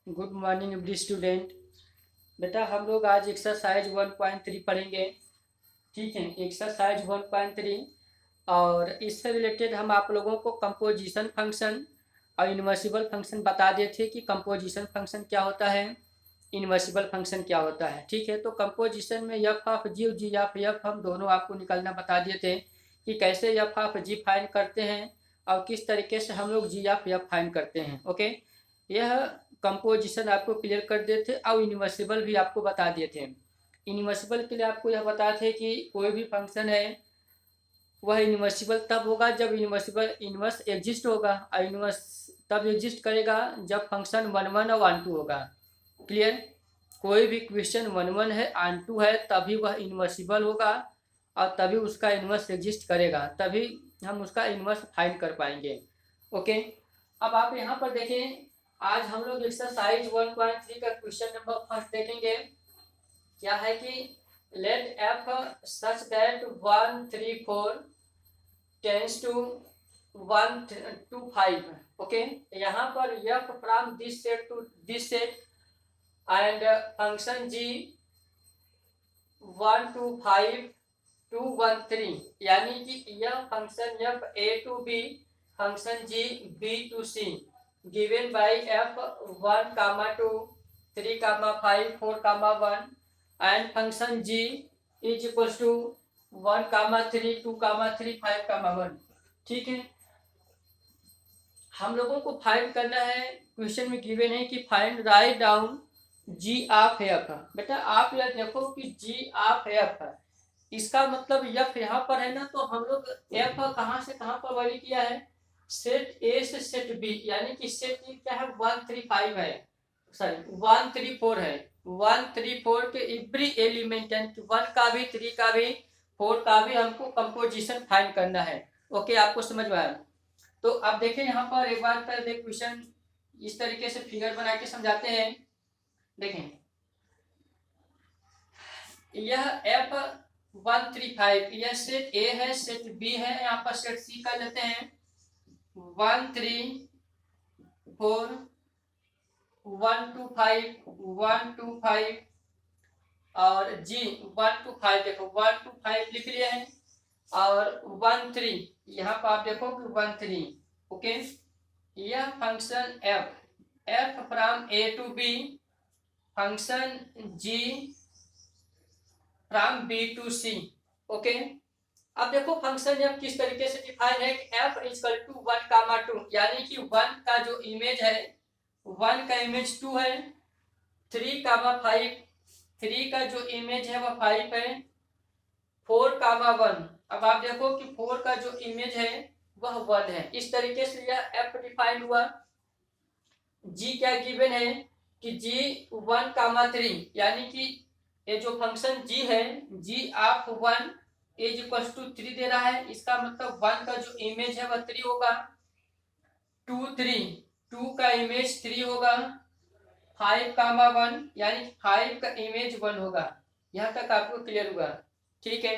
Good morning every student. बेटा हम लोग आज एक्सरसाइज 1.3 पढ़ेंगे। ठीक है, एक्सरसाइज 1.3। और इससे रिलेटेड हम आप लोगों को कंपोजिशन फंक्शन और इनवर्सिबल फंक्शन बता दिए थे कि कंपोजिशन फंक्शन क्या होता है, इनवर्सिबल फंक्शन क्या होता है। ठीक है, तो कंपोजिशन में F of G G of F हम दोनों आपको निकालना बता दिए थे कि कैसे एफ ऑफ जी फाइंड करते हैं और किस तरीके से हम लोग जी ऑफ एफ फाइंड करते हैं। ओके, यह कंपोजिशन आपको क्लियर कर दिए थे और इनवर्सिबल भी आपको बता दिए थे। इनवर्सिबल के लिए आपको यह बताया थे कि कोई भी फंक्शन है वह इनवर्सिबल तब होगा जब इनवर्स एग्जिस्ट होगा, और इनवर्स तब एग्जिस्ट करेगा जब फंक्शन 1 1 और 1 2 होगा। क्लियर? कोई भी क्वेश्चन 1 1 है 1 2 है तभी वह इनवर्सिबल होगा और तभी उसका इनवर्स एग्जिस्ट करेगा, तभी हम उसका इनवर्स फाइंड कर पाएंगे। ओके, अब आप यहाँ पर देखें, आज हम लोग एक्सरसाइज 1.3 का क्वेश्चन नंबर फर्स्ट देखेंगे। क्या है कि let F such that 1 3 4 tends to 1 2 5। Okay, यहाँ पर F from this set to this set and function G 1 2 5 2 1 3, यानी कि यह function F A to B, function G B to C given by F 1 comma 2 3 comma 5 4 comma 1 and function G is equal to 1 comma 3 2 कामा 3 5 कामा 1। ठीक है, हम लोगों को find करना है, क्वेश्चन में गिवन है कि find write down G of F. बेटा आप यह देखो कि जी ऑफ एफ, इसका मतलब एफ यहाँ पर है ना, तो हम लोग एफ कहाँ से कहाँ पर वैल्यू किया है, सेट ए से सेट बी, यानी कि सेट ए क्या है 1 3 5 है, सॉरी 1 3 4 है। 1 3 4 के एवरी एलिमेंट यानी कि 1 का भी 3 का भी 4 का भी हमको कंपोजिशन फाइंड करना है। ओके, आपको समझ में आया? तो आप देखें यहाँ पर एक बार पहले क्वेश्चन इस तरीके से फिगर बना के समझाते हैं। देखें, यह एफ 1 3 5 यह सेट ए है, सेट बी है, यहाँ पर सेट सी कर लेते हैं 1 3 4 1 2 5 1 2 5 और जी 1 2 5, देखो 1 2 5 लिख लिए हैं और 1 3 यहाँ पर आप देखो कि 1 3। ओके, यह function F from A to B, function G from B to C. Okay, अब देखो फंक्शन एफ किस तरीके से डिफाइन है कि एफ इक्वल टू 1 कामा 2, यानी कि 1 का जो इमेज है 1 का इमेज 2 है, 3 कामा 5 3 का जो इमेज है वह 5 है, 4 कामा 1। अब आप देखो कि 4 का जो इमेज है वह 1 है। इस तरीके से यह एफ डिफाइंड हुआ। जी क्या गिवन है कि जी 1 कामा 3, यानी कि ये जो फंक्शन जी है जी ऑफ 1 इज इक्वल टू 3 दे रहा है, इसका मतलब 1 का जो इमेज है वह 3 होगा, 2 3 2 का इमेज 3 होगा, 5 कामा 1 यानी 5 का इमेज 1 होगा। यहाँ तक आपको क्लियर हुआ? ठीक है,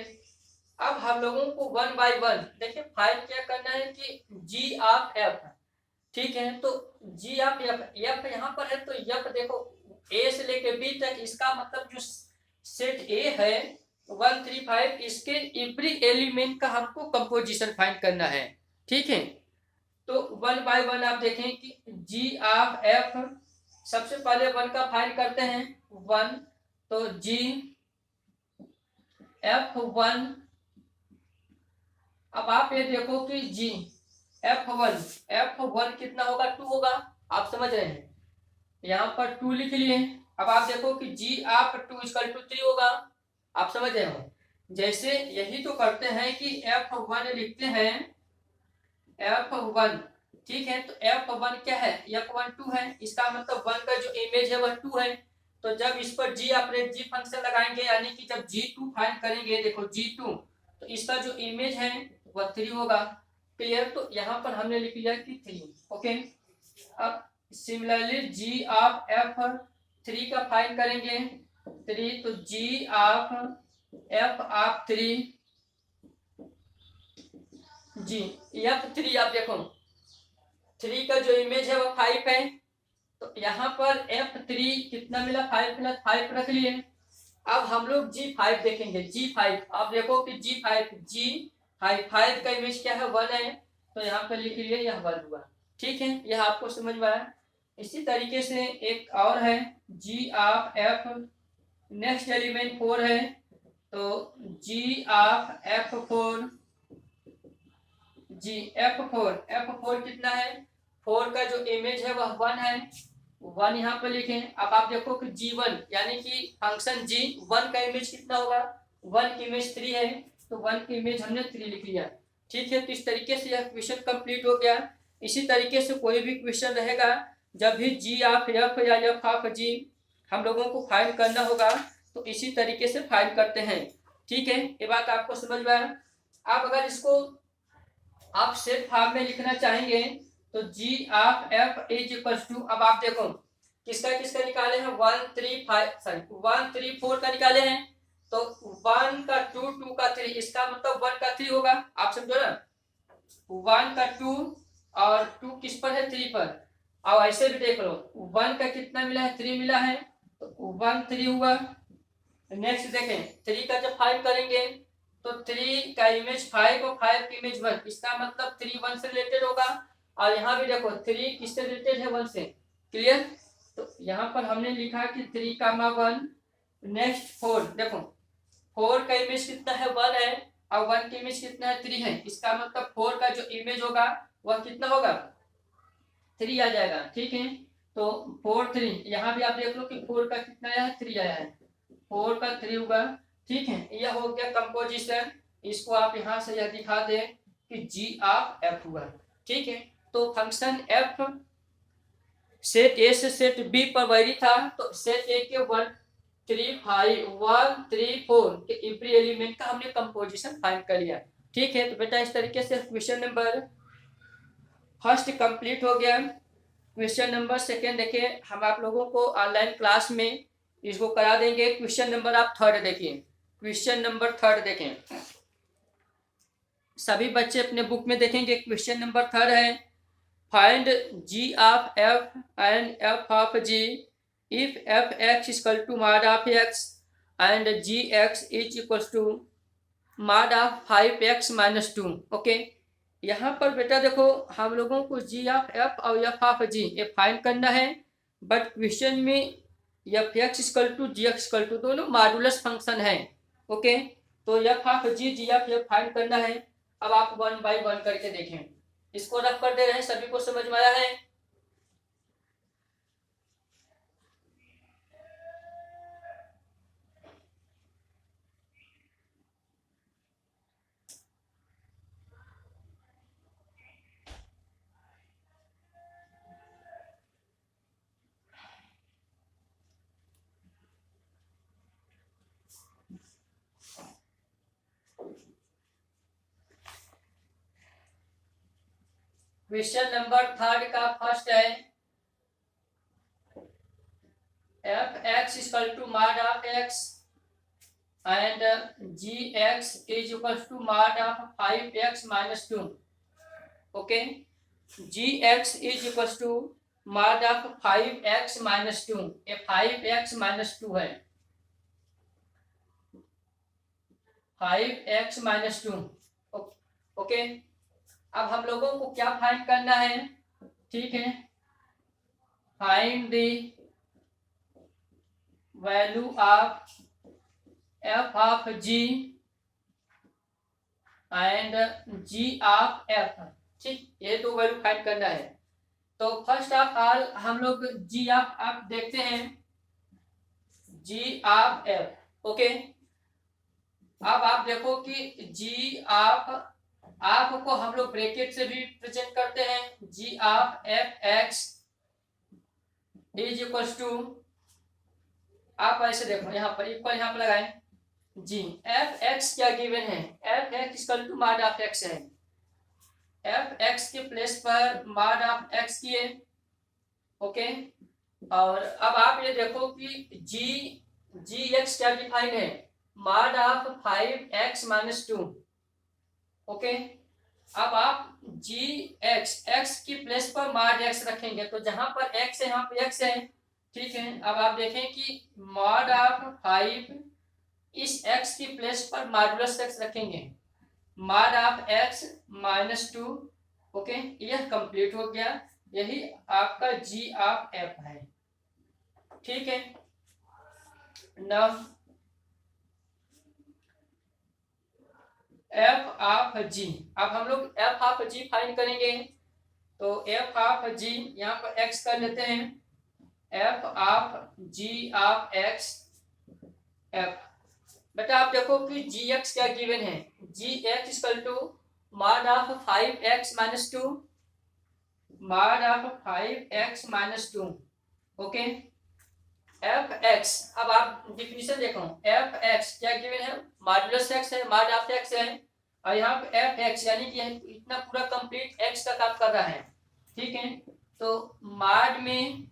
अब हम लोगों को 1 बाय 1 देखिए फाइंड क्या करना है कि जी ऑफ एफ। ठीक है, तो जी ऑफ एफ, एफ यहाँ पर है तो एफ देखो ए से लेके बी तक, इसका मतलब जो सेट ए है 1 3 5 इसके एवरी एलिमेंट का हमको कंपोजिशन फाइंड करना है। ठीक है, तो 1 बाय 1 आप देखें कि जी ऑफ एफ, सबसे पहले 1 का फाइंड करते हैं 1, तो जी एफ 1। अब आप ये देखो कि जी F1 कितना होगा, 2 होगा। आप समझ रहे हैं, यहाँ पर 2 लिख लिए। अब आप देखो कि जी ऑफ 2 इक्वल टू 3 होगा। आप समझ रहे हो, जैसे यही तो करते हैं कि F1 लिखते हैं F1। ठीक है, तो F1 क्या है, F1 2 है, इसका मतलब 1 का जो इमेज है वह 2 है। तो जब इस पर जी ऑपरेट जी फंक्शन लगाएंगे, यानी कि जब G2 फाइंड करेंगे, देखो G2 तो इसका जो इमेज है वह 3 होगा। क्लियर? तो यहाँ पर हमने लिख लिया कि 3। ओके, अब सिमिलरली जी ऑफ एफ 3 का फाइंड करेंगे 3, तो G of F of 3 G F3, आप देखो 3 का जो इमेज है वो 5 है, तो यहाँ पर F3 कितना मिला, 5 मिला, 5 रख लिए। अब हम लोग G5 देखेंगे। G5 आप देखो कि G5 का इमेज क्या है, 1 है, तो यहाँ पे लिख लिए यह 1 हुआ। ठीक है, यह आपको समझ में आया। इसी तरीके से एक और है G of F, next element 4 है, तो G ऑफ F4, F4 कितना है, 4 का जो इमेज है वह 1 है, 1 यहाँ पर लिखें। अब आप देखो कि G1 यानी कि फंक्शन G1 का इमेज कितना होगा, 1 की इमेज 3 है, तो 1 की इमेज हमने 3 लिख लिया। ठीक है, तो इस तरीके से यह क्वेश्चन कंप्लीट हो गया। इसी तरीके से कोई भी क्वेश्चन रहेगा, जब भी G ऑफ F या F ऑफ G हम लोगों को फाइंड करना होगा, तो इसी तरीके से फाइंड करते हैं। ठीक है, ये बात आपको समझ में आया। आप अगर इसको आप सेट फॉर्म में लिखना चाहेंगे तो G of F is equal to, अब आप देखो किसका निकाले हैं, 1 3 4 का निकाले हैं, तो 1 का 2, 2 का 3, इसका मतलब 1 का 3 होगा। आप समझो ना, 1 का 2 और 2 किस पर है, 3 पर। अब ऐसे भी देख लो, 1 का कितना मिला है, 3 मिला है, तो 1 3 हुआ। नेक्स्ट देखें, 3 का जब 5 करेंगे तो 3 का इमेज 5 और 5 की इमेज 1, इसका मतलब 3 1 से रिलेटेड होगा। और यहाँ भी देखो 3 किससे रिलेटेड है, 1 से। क्लियर, तो यहाँ पर हमने लिखा कि 3 का 1। नेक्स्ट 4, देखो 4 का इमेज कितना है, 1 है, और 1 की इमेज कितना है, 3 है, इसका मतलब 4 का जो इमेज होगा वह कितना होगा, 3 आ जाएगा। ठीक है, तो 4 3, यहाँ भी आप देख लो कि 4 का कितना आया है, 3 आया है, 4 का 3 होगा। ठीक है, यह हो गया कंपोजिशन। इसको आप यहाँ से यह दिखा दें कि G ऑफ F हुआ। ठीक है, तो फंक्शन F सेट ए से सेट बी पर वैरी था, तो सेट ए के 1 3 5 1 3 4 के एवरी एलिमेंट का हमने कंपोजिशन फाइंड कर लिया। ठीक है, तो बेटा इस तरीके से क्वेश्चन नंबर फर्स्ट कंप्लीट हो गया। क्वेश्चन नंबर सेकेंड देखिए, हम आप लोगों को ऑनलाइन क्लास में इसको करा देंगे। क्वेश्चन नंबर आप थर्ड देखिए, क्वेश्चन नंबर थर्ड देखें, सभी बच्चे अपने बुक में देखेंगे। क्वेश्चन नंबर थर्ड है, find G of F and F of G if Fx is equal to mod of x and Gx is equal to mod of 5x minus 2। Okay, यहाँ पर बेटा देखो हम लोगों को G ऑफ F और F of G ये find करना है, बट क्वेश्चन में Fx equal to Gx equal to दोनों मॉडुलस फंक्शन है। ओके, तो F of G G of F find करना है। अब आप 1 बाय 1 करके देखें, इसको रख कर दे रहे हैं, सभी को समझ में आया है। क्वेश्चन नंबर थर्ड का फर्स्ट है, Fx equal to mod of x and Gx is equal to mod of 5x minus 2। Okay, Gx is equal to mod of 5x minus 2, ये 5x minus 2 है, 5x minus 2। ओके, अब हम लोगों को क्या find करना है, ठीक है, find the value of F of G and G of F। ठीक, ये दो वैल्यू फाइंड करना है। तो फर्स्ट ऑफ ऑल हम लोग G ऑफ F देखते हैं, G ऑफ F। ओके, अब आप देखो कि G ऑफ आप को हम लोग ब्रैकेट से भी प्रेजेंट करते हैं, G of Fx is equal to, आप ऐसे देखो यहाँ पर इक्वल यहाँ पर लगाएं, जी Fx क्या गिवन है, Fx equal to mod of x है, Fx के प्लेस पर mod ऑफ x किए। ओके, और अब आप ये देखो कि Gx क्या डिफाइन है, mod of 5x minus 2। Okay, अब आप जी एक्स की प्लेस पर मॉड एक्स रखेंगे, तो जहां पर एक्स है यहाँ पे एक्स है, ठीक है। अब आप देखें कि मॉड ऑफ 5 इस एक्स की प्लेस पर मॉडुलस एक्स रखेंगे, मॉड ऑफ एक्स -2। ओके, यह कंप्लीट हो गया। यही आपका जी ऑफ एफ है, ठीक है। नाउ एफ ऑफ जी, अब हम लोग एफ ऑफ जी फाइंड करेंगे। तो एफ ऑफ जी यहाँ पर एक्स कर लेते हैं, F of G of x F. बेटा आप देखो कि जी एक्स क्या गिवन है, G x equal to mod of 5x - 2, mod of 5x - 2। Okay, F x, अब आप डिफिनीशन देखो, एफ एक्स क्या गिवन है, मॉडुलस एक्स है, मॉड ऑफ एक्स है, और यहाँ पे एफ एक्स यानी कि इतना पूरा कंप्लीट एक्स का काम कर रहा है, ठीक है। तो मॉड में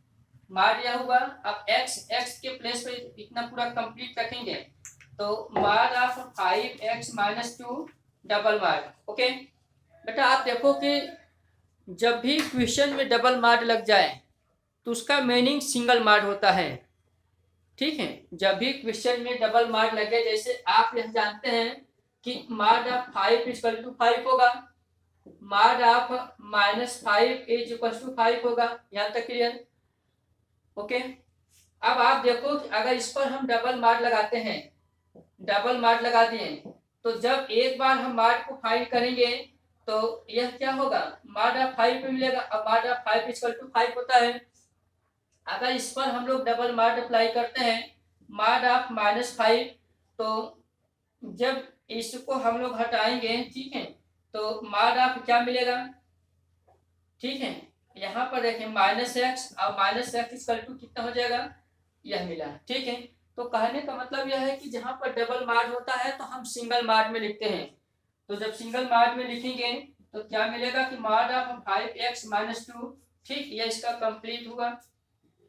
मॉड यह हुआ, अब एक्स के प्लेस पे इतना पूरा कंप्लीट रखेंगे, तो mod of 5x - 2 double mod. Okay बेटा आप देखो कि जब भी क्वेश्चन में डबल मॉड लग जाए तो उसका मीनिंग सिंगल मॉड होता है, ठीक है। जब भी क्वेश्चन में डबल मॉड लगे, जैसे आप यह जानते हैं कि मॉड ऑफ 5 इक्वल टू 5 होगा, mod of -5 is equal to 5 होगा, यहाँ तक क्लियर। ओके, अब आप देखो कि अगर इस पर हम डबल मॉड लगाते हैं, डबल मॉड लगा दिए, तो जब एक बार हम मॉड को फाइंड करेंगे तो यह क्या होगा, मॉड ऑफ 5 पे मिलेगा। अब मॉड ऑफ 5 इक्वल टू 5 होता है। अगर इस पर हम लोग डबल मॉड अप्लाई करते हैं, मॉड ऑफ -5, तो जब इसको हम लोग हटाएंगे, ठीक है, तो मॉड ऑफ क्या मिलेगा, ठीक है। यहाँ पर देखें -x, और -x इक्वल टू कितना हो जाएगा, यह मिला, ठीक है। तो कहने का मतलब यह है कि जहां पर डबल मॉड होता है तो हम सिंगल मॉड में लिखते हैं। तो जब सिंगल मॉड में लिखेंगे तो क्या मिलेगा कि मॉड ऑफ 5x - 2, ठीक, यह इसका कंप्लीट हुआ।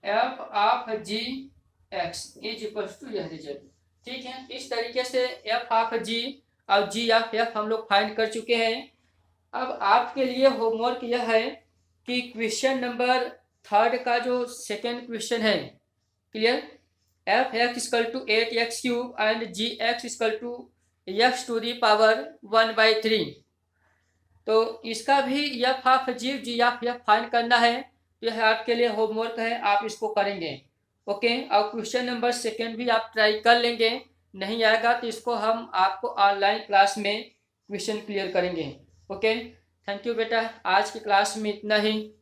F of G X is equal to यह रिजल्ट, ठीक है। इस तरीके से एफ ऑफ जी और जी ऑफ एफ हम लोग फाइंड कर चुके हैं। अब आपके लिए होमवर्क यह है कि क्वेश्चन नंबर 3 का जो सेकेंड क्वेश्चन है, clear, F X equal to 8x³ and G x equal to x⁻1/3, तो इसका भी F of G of F find करना है। तो यह आपके लिए होमवर्क है, आप इसको करेंगे। ओके, और क्वेश्चन नंबर सेकेंड भी आप ट्राई कर लेंगे, नहीं आएगा तो इसको हम आपको ऑनलाइन क्लास में क्वेश्चन क्लियर करेंगे। ओके, थैंक यू बेटा, आज की क्लास में इतना ही।